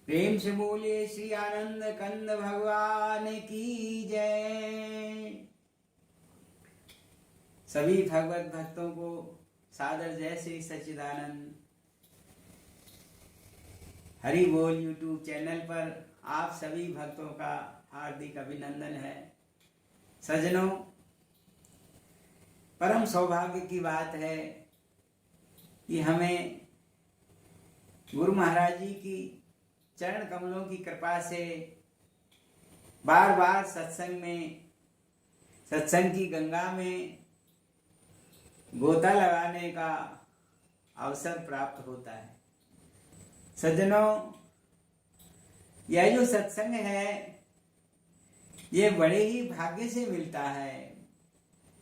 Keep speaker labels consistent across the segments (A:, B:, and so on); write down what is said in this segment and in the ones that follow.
A: प्रेम से बोले श्री आनंद कंद भगवान की जय। सभी भगवत भक्तों को सादर जय श्री सच्चिदानंद। हरि बोल यूट्यूब चैनल पर आप सभी भक्तों का हार्दिक अभिनंदन है। सज्जनों, परम सौभाग्य की बात है कि हमें गुरु महाराज जी की चरण कमलों की कृपा से बार बार सत्संग की गंगा में गोता लगाने का अवसर प्राप्त होता है। सज्जनों, यह जो सत्संग है ये बड़े ही भाग्य से मिलता है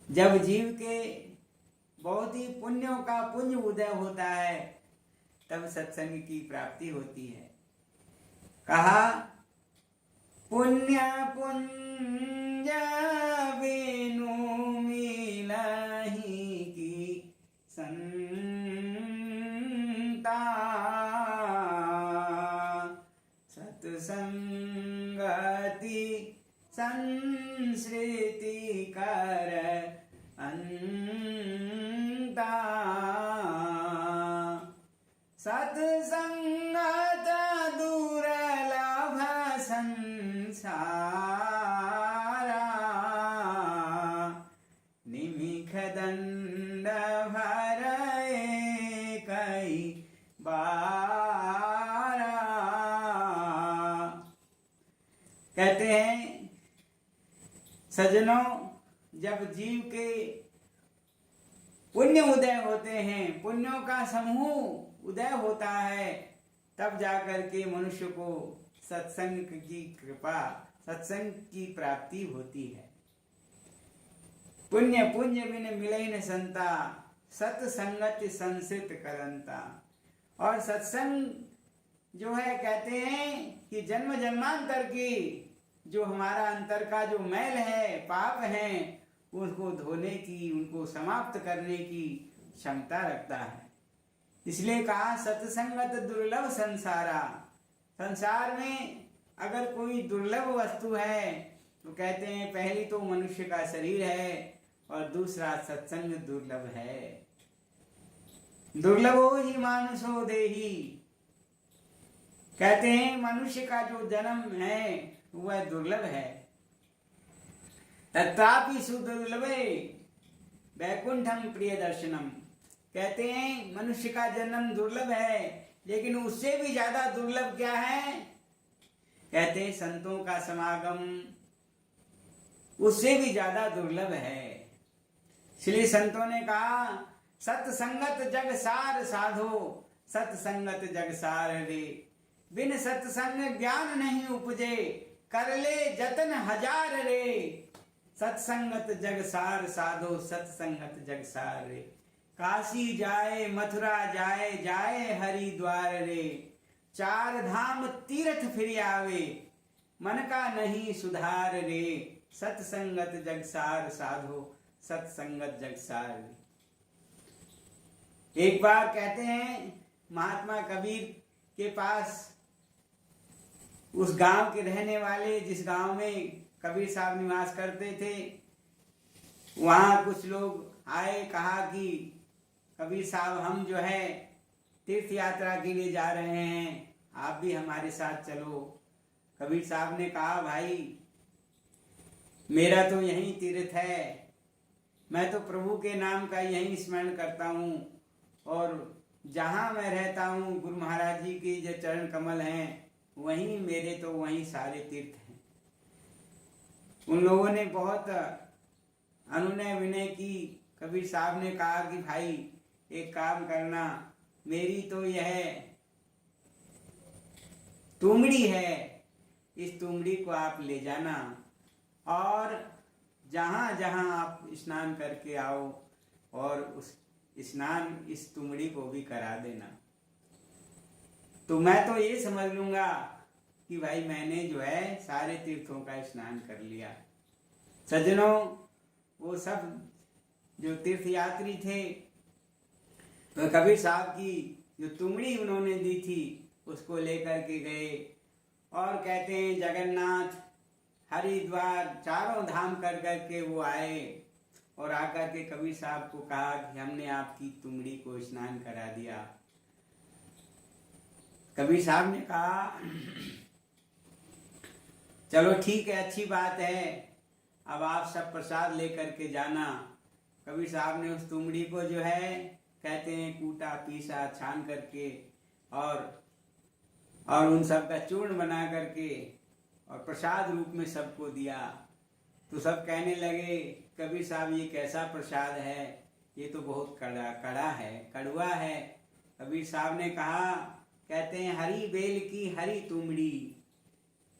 A: जब जीव के बहुत ही पुण्यों का पुण्य उदय होता है, तब सत्संग की प्राप्ति होती है। कहा पुण्य पुंज बिनु मिलहि की संता, सत्संगति संस्कृति कर अंता, सत्संगत दुर्लभ संसारा, निमिख दंड भरे कई बारा। कहते हैं सज्जनों, जब जीव के पुण्य उदय होते हैं, पुण्यों का समूह उदय होता है, तब जाकर के मनुष्य को सत्संग की कृपा, सत्संग की प्राप्ति होती है। पुण्य पुण्य बिन मिले न संता, सत्संगति संसित करंता। और सत्संग जो है, कहते हैं कि जन्म जन्मांतर की जो हमारा अंतर का जो मैल है, पाप है, उसको धोने की, उनको समाप्त करने की क्षमता रखता है। इसलिए कहा सत्संगत दुर्लभ संसारा। संसार में अगर कोई दुर्लभ वस्तु है तो कहते हैं पहली तो मनुष्य का शरीर है और दूसरा सत्संग दुर्लभ है। दुर्लभो ही मानुषो देही। कहते हैं मनुष्य का जो जन्म है वह दुर्लभ है। तथापि सुदुर्लभे वैकुंठम प्रिय दर्शनम। कहते हैं मनुष्य का जन्म दुर्लभ है, लेकिन उससे भी ज्यादा दुर्लभ क्या है? कहते हैं संतों का समागम उससे भी ज्यादा दुर्लभ है। इसलिए संतों ने कहा सत्संगत जग सार साधो, सत्संगत जग सार रे। बिन सत्संग ज्ञान नहीं उपजे, कर ले जतन हजार रे। सत्संगत जग सार साधो, सत्संगत जग सार रे। काशी जाए मथुरा जाए, जाए हरिद्वार रे। चार धाम तीर्थ फिर आवे, मन का नहीं सुधार रे। सत्संगत जग सार साधो, सत्संगत जग सार रे। एक बार कहते हैं महात्मा कबीर के पास उस गांव के रहने वाले, जिस गांव में कबीर साहब निवास करते थे, वहां कुछ लोग आए। कहा कि कबीर साहब हम जो है तीर्थ यात्रा के लिए जा रहे हैं, आप भी हमारे साथ चलो। कबीर साहब ने कहा भाई मेरा तो यही तीर्थ है, मैं तो प्रभु के नाम का यही स्मरण करता हूँ, और जहाँ मैं रहता हूँ गुरु महाराज जी के जो चरण कमल हैं वहीं मेरे तो वहीं सारे तीर्थ हैं। उन लोगों ने बहुत अनुनय विनय की। कबीर साहब ने कहा कि भाई एक काम करना, मेरी तो यह तुमड़ी है, इस तुमड़ी को आप ले जाना और जहाँ जहाँ आप स्नान करके आओ और उस स्नान इस तुमड़ी को भी करा देना, तो मैं तो ये समझ लूंगा कि भाई मैंने जो है सारे तीर्थों का स्नान कर लिया। सज्जनों, वो सब जो तीर्थ यात्री थे तो कबीर साहब की जो तुमड़ी उन्होंने दी थी उसको लेकर के गए। और कहते हैं जगन्नाथ हरिद्वार चारों धाम कर करके वो आए और आकर के कबीर साहब को कहा कि हमने आपकी तुमड़ी को स्नान करा दिया। कबीर साहब ने कहा चलो ठीक है, अच्छी बात है, अब आप सब प्रसाद लेकर के जाना। कबीर साहब ने उस तुमड़ी को जो है कहते हैं कूटा पीसा छान करके और उन सब का चूर्ण बना करके और प्रसाद रूप में सबको दिया। तो सब कहने लगे कबीर साहब ये कैसा प्रसाद है, ये तो बहुत कड़ा है, कड़वा है। कबीर साहब ने कहा कहते हैं हरी बेल की हरी तुमड़ी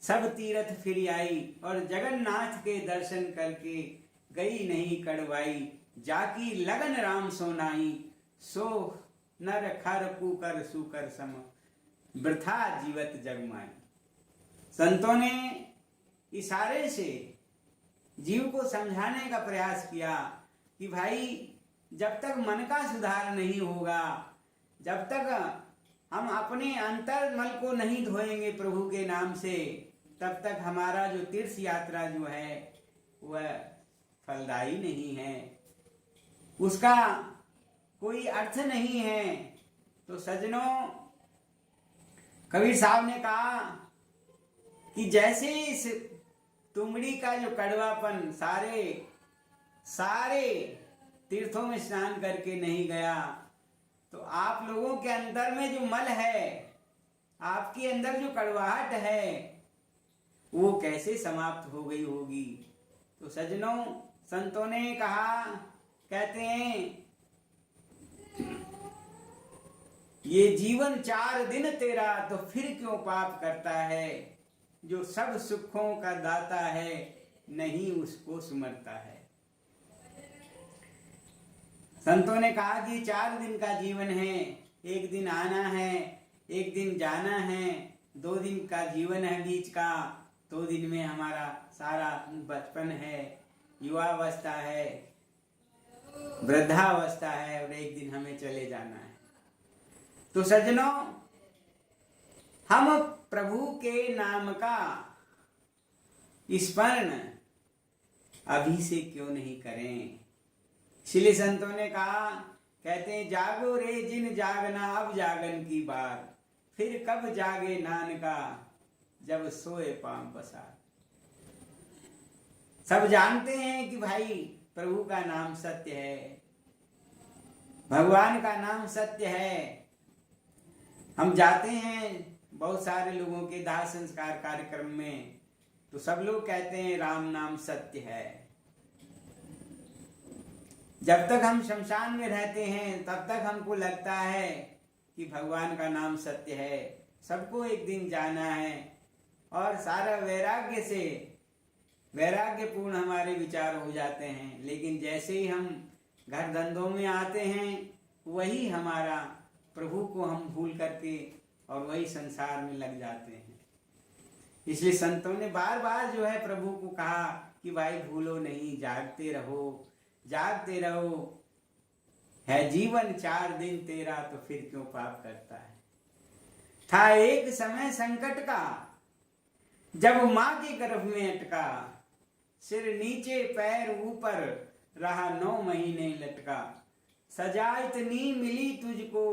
A: सब तीरथ फिर आई और जगन्नाथ के दर्शन करके गई नहीं कड़वाई, जाकी लगन राम सोनाई सो नर खर कुकर सुकर सम वृथा जीवत जगमाई। संतों ने इशारे से जीव को समझाने का प्रयास किया कि भाई जब तक मन का सुधार नहीं होगा, जब तक हम अपने अंतर्मल को नहीं धोएंगे प्रभु के नाम से, तब तक हमारा जो तीर्थ यात्रा जो है वह फलदायी नहीं है, उसका कोई अर्थ नहीं है। तो सज्जनों कबीर साहब ने कहा कि जैसे इस तुमड़ी का जो कड़वापन सारे तीर्थों में स्नान करके नहीं गया, तो आप लोगों के अंदर में जो मल है, आपके अंदर जो कड़वाहट है, वो कैसे समाप्त हो गई होगी। तो सज्जनों संतों ने कहा कहते हैं ये जीवन 4 दिन तेरा तो फिर क्यों पाप करता है, जो सब सुखों का दाता है नहीं उसको सुमरता है। संतों ने कहा कि 4 दिन का जीवन है, एक दिन आना है, एक दिन जाना है, 2 दिन का जीवन है बीच का, 2 दिन में हमारा सारा बचपन है, युवावस्था है, वृद्धावस्था है और एक दिन हमें चले जाना है। तो सज्जनों हम प्रभु के नाम का स्मरण अभी से क्यों नहीं करें। इसलिए संतों ने कहा कहते हैं जागो रे जिन जागना अब जागन की बार, फिर कब जागे नानका जब सोए पांव पसार। सब जानते हैं कि भाई प्रभु का नाम सत्य है, भगवान का नाम सत्य है। हम जाते हैं बहुत सारे लोगों के दाह संस्कार कार्यक्रम में, तो सब लोग कहते हैं राम नाम सत्य है। जब तक हम शमशान में रहते हैं तब तक हमको लगता है कि भगवान का नाम सत्य है, सबको एक दिन जाना है और सारा वैराग्यपूर्ण हमारे विचार हो जाते हैं। लेकिन जैसे ही हम घर धंधों में आते हैं वही हमारा प्रभु को हम भूल करके और वही संसार में लग जाते हैं। इसलिए संतों ने बार बार जो है प्रभु को कहा कि भाई भूलो नहीं, जागते रहो, जागते रहो, है जीवन 4 दिन तेरा तो फिर क्यों पाप करता है। था एक समय संकट का जब माँ के गर्भ में अटका, सिर नीचे पैर ऊपर रहा 9 महीने लटका, सजा इतनी मिली तुझको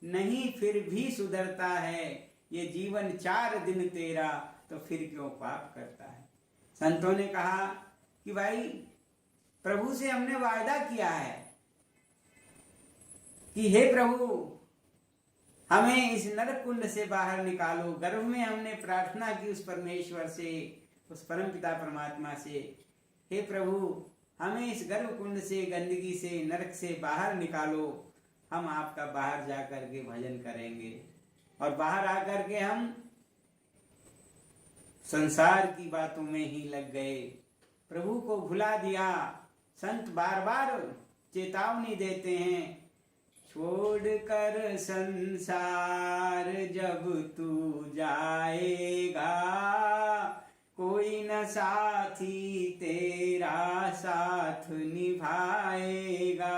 A: नहीं फिर भी सुधरता है, ये जीवन 4 दिन तेरा तो फिर क्यों पाप करता है। संतों ने कहा कि भाई प्रभु से हमने वायदा किया है कि हे प्रभु हमें इस नरक कुंड से बाहर निकालो। गर्भ में हमने प्रार्थना की उस परमेश्वर से, उस परम पिता परमात्मा से, हे प्रभु हमें इस गर्भ कुंड से, गंदगी से, नरक से बाहर निकालो। हम आपका बाहर जाकर के भजन करेंगे। और बाहर आकर के हम संसार की बातों में ही लग गए, प्रभु को भुला दिया। संत बार बार चेतावनी देते हैं, छोड़कर संसार जब तू जाएगा, कोई न साथी तेरा साथ निभाएगा।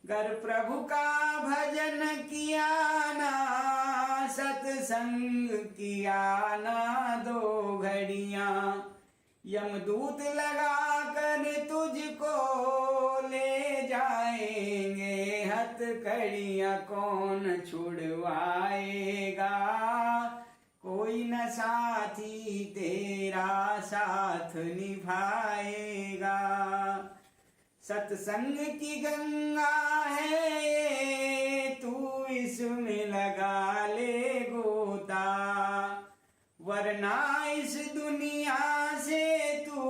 A: गर प्रभु का भजन किया ना सत्संग किया ना 2 घड़ियां, यमदूत लगा कर तुझको ले जाएंगे, हथकड़ियां कौन छुड़वाएगा, कोई न साथी तेरा साथ निभाएगा। सत्संग की गंगा है तू इसमें लगा ले गोता, वरना इस दुनिया से तू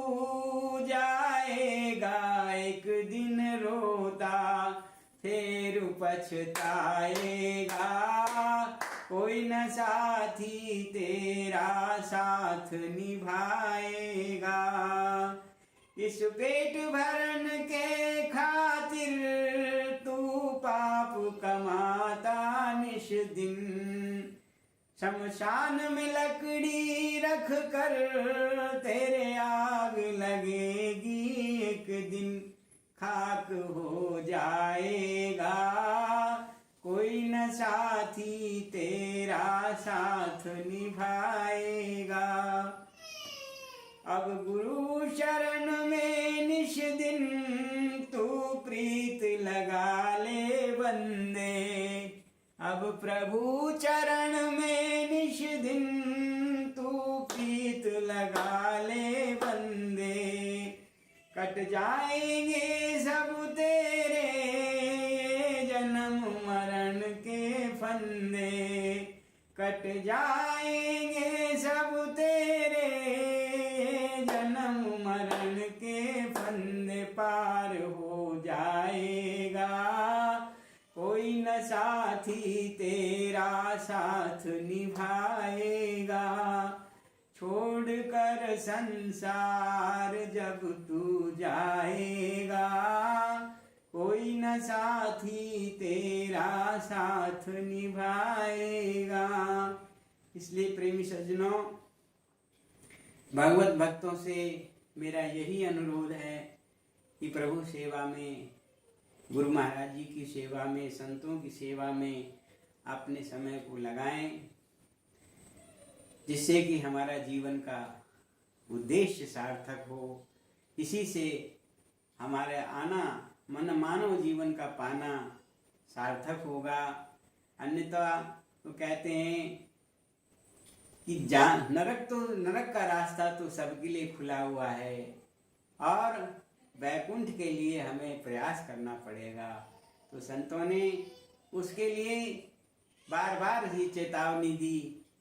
A: जाएगा एक दिन रोता, फिर पछताएगा, कोई न साथी तेरा साथ निभाएगा। इस पेट भरन के खातिर तू पाप कमाता निश दिन, शमशान में लकड़ी रख कर तेरे आग लगेगी, एक दिन खाक हो जाएगा, कोई न साथी तेरा साथ निभाएगा। अब गुरु शरण में निश दिन तू प्रीत लगा ले बंदे, अब प्रभु चरण में निश दिन तू प्रीत लगा ले बंदे, कट जाएंगे सब तेरे जन्म मरण के फंदे, कट जाएंगे सब तेरे जन्म मरण के फंदे, पार हो जाएगा, कोई न साथी तेरा साथ निभाएगा। छोड़ कर संसार जब तू जाएगा, कोई न साथी तेरा साथ निभाएगा। इसलिए प्रेमी सज्जनों, भगवत भक्तों से मेरा यही अनुरोध है कि प्रभु सेवा में, गुरु महाराज जी की सेवा में, संतों की सेवा में अपने समय को लगाएं, जिससे कि हमारा जीवन का उद्देश्य सार्थक हो। इसी से हमारे आना मन मानव जीवन का पाना सार्थक होगा। अन्यथा तो कहते हैं कि नरक का रास्ता तो सबके लिए खुला हुआ है और वैकुंठ के लिए हमें प्रयास करना पड़ेगा। तो संतों ने उसके लिए बार बार ही चेतावनी दी।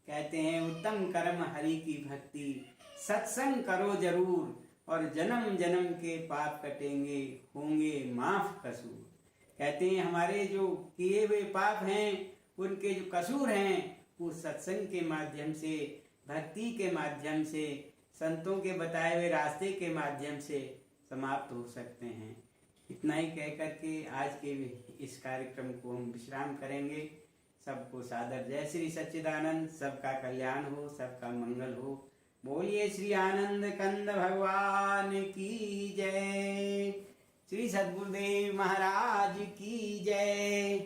A: कहते हैं उत्तम कर्म हरि की भक्ति, सत्संग करो जरूर और जन्म जन्म के पाप कटेंगे, होंगे माफ कसूर। कहते हैं हमारे जो किए हुए पाप हैं, उनके जो कसूर हैं, वो सत्संग के माध्यम से, भक्ति के माध्यम से, संतों के बताए हुए रास्ते के माध्यम से समाप्त हो सकते हैं। इतना ही कह करके आज के इस कार्यक्रम को हम विश्राम करेंगे। सबको सादर जय श्री सच्चिदानंद। सबका कल्याण हो, सबका मंगल हो। बोलिए श्री आनंद कंद भगवान की जय। श्री सद्गुरुदेव महाराज की जय।